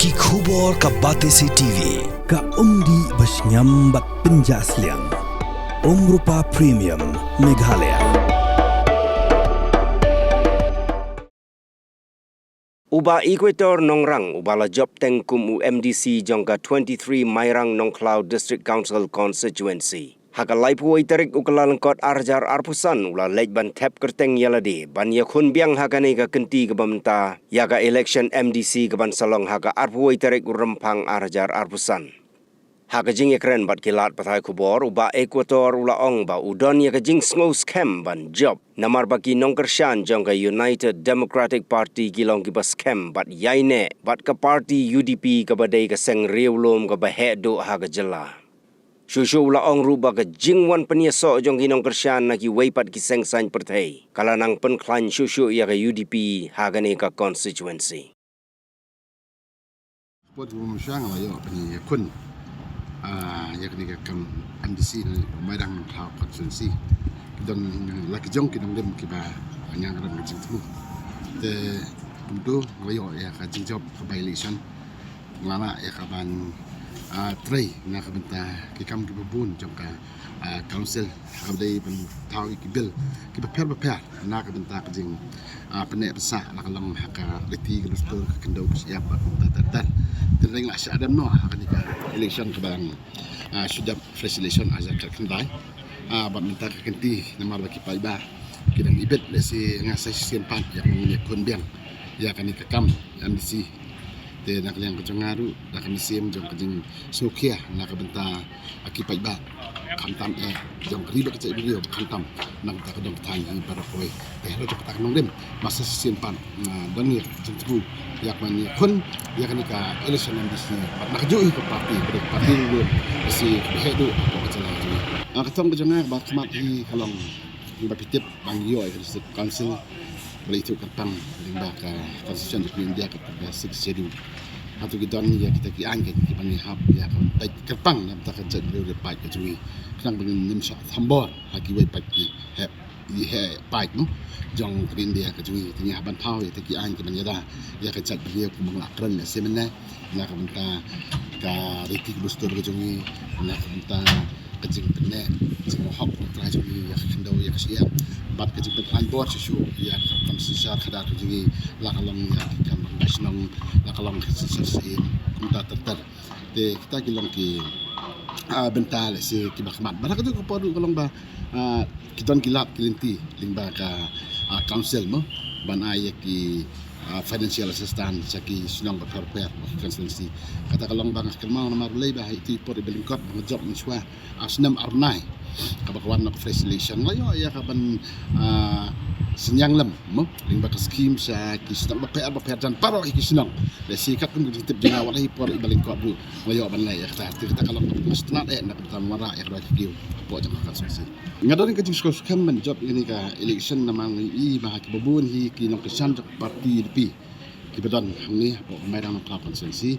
Ki khubor ka Batesi TV ka umdi basnyam bat penjaslian Rupa Premium Meghalaya. Uba Equator Nongrang ubala job tengkum UMDC jongka 23 Mairang Nongklau District Council constituency. Haka laipu iterik ukala lengkot arjar arpusan ula lejban tap kerteng yalade ban yakun biang haka ne ka kenti ke bamta yaga election MDC ke ban salong haka arpu iterik rempang arjar arpusan. Haka jing ekren bat kilat patai kubor uba Equator ula ong ba udon yaka jing snow scam ban job namar baki nongkershan jongka United Democratic Party kilong kiba scam bat yaine bat ke party UDP ke badai ke seng riulum ke bahedo haka jela. Shushu ula ong ruba ke jingwan peniaso jong kinong kersyan na ki weipat ki seng sain pertai. Kala nang penklan shushu ya ke UDP hagane ka constituency. Pot musyang lah yo ni kun ya kini kam MDC ni Mairang Nongklau constituency. Dan lagi jong kinong dem kiba anyang ram jing tu. Te untuk yo ya ka jing job ka by election. Ngana ya ka ban tray na kabenta kikam kibabun jongka council kabdai pen tahu kibil kibaper na kabenta kajing penek besar nak long haka reti glustor kendau siap tatar tering lah adam no akan nika election kabang sudah fresh election azar kendai bat minta kenti namar baki paiba kidang ibet lesi ngasai simpan yang mengikun biang ya kan nika kam MDC te nak liang kecengaru nak misim jong kejing sokia nak benta akipai ba kantam jong riba kecai video kantam nak tak dong tangi para koi lo tak nong dem masa simpan dan ni centru yak man kun yak ni ka election MDC nak jui ke parti lu si behedu ko kecala ni ketong kecengar ba kemat hi kalong ba pitip bang yo council boleh itu ketang limba ka constitution di India ke 6 schedule atau kita ni ya kita ki angkat ki bani hab ya kan baik ketang nam tak kerja dulu baik ke cui kadang bagi nimsa thambor haki wai baik ki he baik no jong ke India ke cui tini haban pau ya ki angkat bani dah ya kerja dia ku menglakran ya semena na ka benta ka reti booster ke cui na ka benta kejing kene semua hab tra cui ya kendau ya siap bat ke jipet anbor susu ya konsisar khadar juga lakalong ya kan nasional lakalong sesin kumta terter de kita kilong ki bental si kibakmat barak tu ko kolong ba kidon kilap kilinti lingba ka council mo ban ay ki financial assistance saki sinong perper constituency kata kalong bang kermau nomor lay ba itu por belingkot job miswa asnam arnai kabakawan nak fresh election layo ya kaban senyang lem mo lingba ka scheme sa kisnang baper dan paro ikisnang lesi kat kun ditip jina wala hipor ibalingkot du layo ban lay ya kita kalong mestnat nak tamara ya ra kiu po jang ka sesi ngadon ka jing skam man job ini ka election namang i ba ki babun hi kinong kesan parti DP kibadon ni po Mairang Nongklau constituency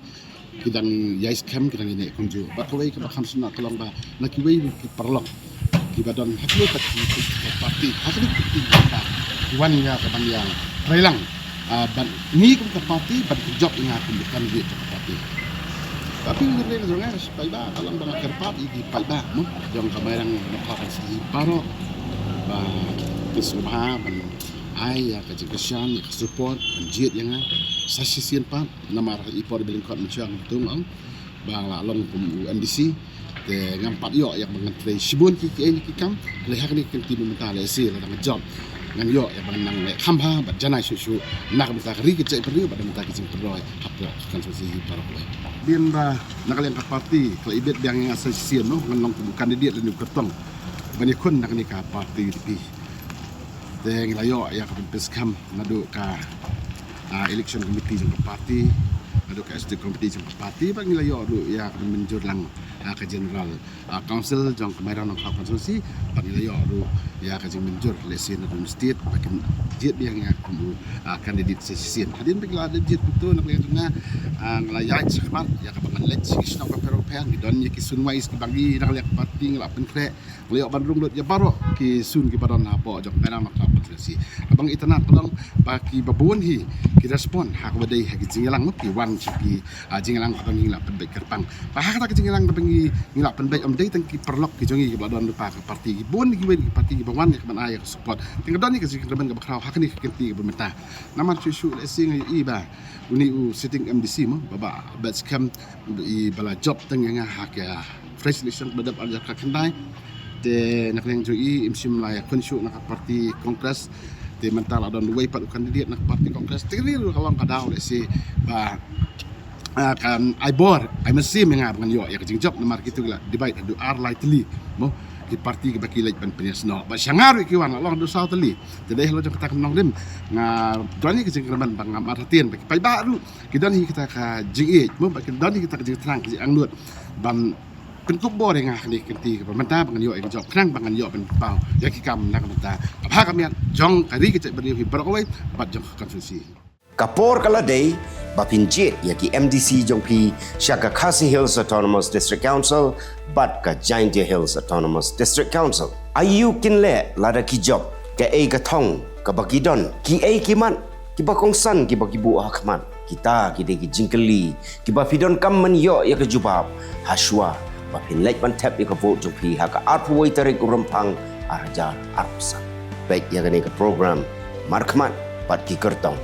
kidang yais kam kidang ini kunju bakawai ka bakam sunat kalong ba nakiwai ki parlok kibadon hakwe tak parti hakwe ki ba wan ya ka bangyang relang ban ni ka parti ban job inga bukan di parti tapi ngere zonga paiba kalong ba kerpat di paiba mo jong ka Mairang Nongklau constituency paro ba kisubha ban ai ya kejegesian support penjit yang sasisian pan namar ipor belingkot mencang tung ang bang long MDC te ngampat yo yang mengentre sibun ki ini kikam lehak ni kenti mental lesi la job ngan yo yang menang le khamba bat janai susu nak minta ri kecai perlu pada minta kecing perlu haplo kan sesi para boy bin ba nak leng parti ke ibet yang sasisian no ngan long kandidat le kertong bani kun nak ni ka parti di deng layo ya ka peskam nadu ka election committee jang parti nadu ka SD committee jang parti bang layo du ya ka menjur lang ka general council jang Mairang Nongklau constituency bang layo du ya ka jang menjur lesi nadu state bakin jet yang ya ku kandidat sesien hadin bagi ada jet betul nak lihat tengah ngelayat sekhmat ya ka bangan lech kisna ka peropean don ya ki sunwais ki bagi nak lihat parti ngelapen krek layo bandung lut ya baro ki sun ki badan apa jang Mairang Nongklau constituency abang itanat tolong bagi babun hi ki respon hak wadai hak jingelang ki wan ki jingelang ka ngila penbaik kerpang pa hak ta jingelang ta ngila penbaik dei tang ki perlok ki jongi ki badon lupa ka parti ki bon ki wen ki parti ki bangwan ki ban ay support ting don ni ki jingelang ka bakraw hak ni ki kenti ki bemeta naman su le sing i ba uni sitting MDC mo baba bat scam i bala job tang nga hak ya fresh election badap ajar ka kendai te nak yang joi imsim la ya konsu nak parti kongres te mental adon luai pat kandidat nak parti kongres tingri kalau kadau le si ba kan I bor I mesti mengap dengan yo ya kejing job nomor gitu lah debate adu ar lightly mo ki parti ki baki lait ban penyas no ba sangar ki wan long do sao tali jadi lo jang kata nong dem nga doni kejing kerban bang marhatin baki pai baru kita ni kita ka jing mo baki doni kita kejing terang kejing anglut ban bentuk boring ni kenti pemerintah bangan yo job kerang bangan yo ben pau ya ki kam nak pemerintah apa kami jong kari kita beri berkawai bat jong konstitusi Kapor Kaladei, Bapinjit yaki MDC Jongpi, Shaka Khasi Hills Autonomous District Council, Bat ka Jaintia Hills Autonomous District Council. Ayu kinle lada ki job, ka ei ka thong, ka bakidon, ki ei ki man, ki bakong san, ki bakibu hakman. Kita ki de ki jingkeli, ki bafidon kam man yo ya ka jubab, haswa, bapin lek ban tap ya ka vote Jongpi, haka arpu wai tarik urempang, arjar arpusan. Baik ya ka program, markman, pat ki kertong.